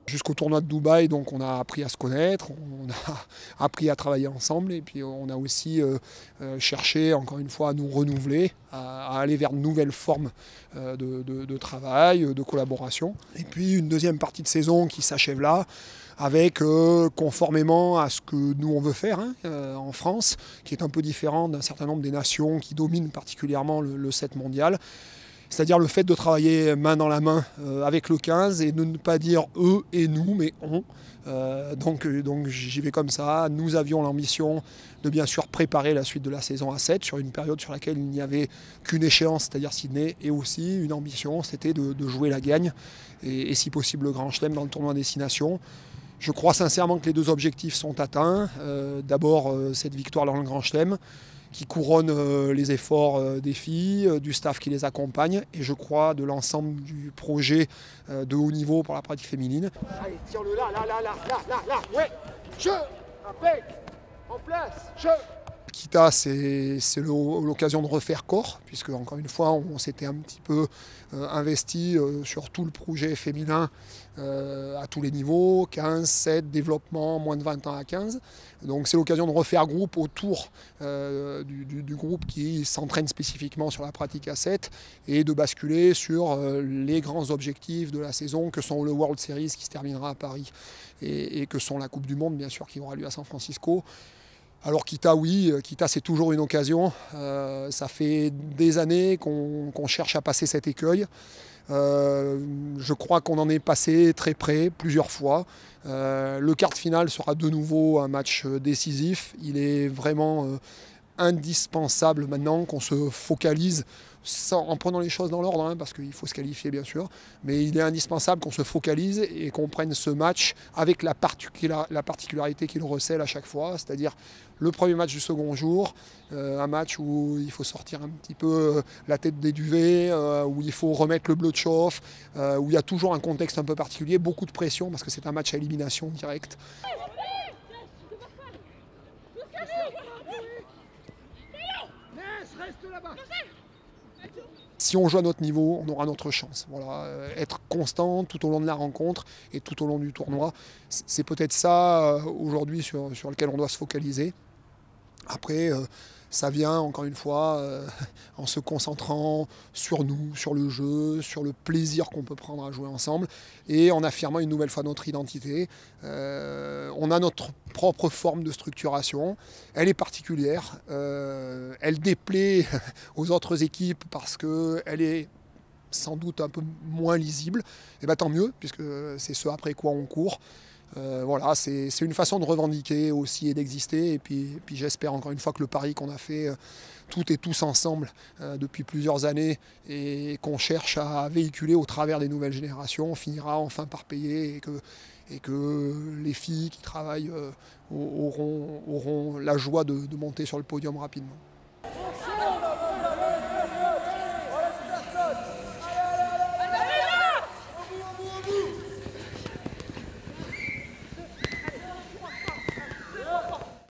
Jusqu'au tournoi de Dubaï, donc on a appris à se connaître, on a appris à travailler ensemble et puis on a aussi cherché encore une fois à nous renouveler, à aller vers de nouvelles formes de travail, de collaboration. Et puis une deuxième partie de saison qui s'achève là, avec conformément à ce que nous on veut faire en France, qui est un peu différent d'un certain nombre des nations qui dominent particulièrement le 7 mondial. C'est-à-dire le fait de travailler main dans la main avec le 15 et de ne pas dire eux et nous, mais on. Donc j'y vais comme ça. Nous avions l'ambition de bien sûr préparer la suite de la saison à 7 sur une période sur laquelle il n'y avait qu'une échéance, c'est-à-dire Sydney, et aussi une ambition, c'était de jouer la gagne et si possible le Grand Chelem dans le tournoi Destination. Je crois sincèrement que les deux objectifs sont atteints. D'abord cette victoire dans le Grand Chelem, qui couronne les efforts des filles, du staff qui les accompagne et je crois de l'ensemble du projet de haut niveau pour la pratique féminine. Allez, tire-le là, ouais, je, impec, en place, je. Kita, c'est l'occasion de refaire corps, puisque encore une fois, on s'était un petit peu investi sur tout le projet féminin à tous les niveaux, 15, 7, développement, moins de 20 ans à 15. Donc c'est l'occasion de refaire groupe autour du groupe qui s'entraîne spécifiquement sur la pratique à 7 et de basculer sur les grands objectifs de la saison que sont le World Series qui se terminera à Paris et que sont la Coupe du Monde bien sûr qui aura lieu à San Francisco. Alors Kita, oui, Kita c'est toujours une occasion. Ça fait des années qu'on cherche à passer cet écueil. Je crois qu'on en est passé très près plusieurs fois. Le quart de finale sera de nouveau un match décisif. Il est vraiment indispensable maintenant qu'on se focalise en prenant les choses dans l'ordre, parce qu'il faut se qualifier bien sûr, mais il est indispensable qu'on se focalise et qu'on prenne ce match avec la particularité qu'il recèle à chaque fois, c'est-à-dire le premier match du second jour, un match où il faut sortir un petit peu la tête des duvets, où il faut remettre le bleu de chauffe, où il y a toujours un contexte un peu particulier, beaucoup de pression parce que c'est un match à élimination directe. Reste là-bas. Si on joue à notre niveau, on aura notre chance. Voilà, être constant tout au long de la rencontre et tout au long du tournoi, c'est peut-être ça aujourd'hui sur lequel on doit se focaliser. Après, ça vient encore une fois en se concentrant sur nous, sur le jeu, sur le plaisir qu'on peut prendre à jouer ensemble et en affirmant une nouvelle fois notre identité. On a notre propre forme de structuration, elle est particulière, elle déplaît aux autres équipes parce qu'elle est sans doute un peu moins lisible, et bien tant mieux puisque c'est ce après quoi on court. Voilà, c'est une façon de revendiquer aussi et d'exister. Et puis j'espère encore une fois que le pari qu'on a fait toutes et tous ensemble depuis plusieurs années et qu'on cherche à véhiculer au travers des nouvelles générations finira enfin par payer et que les filles qui travaillent auront la joie de monter sur le podium rapidement.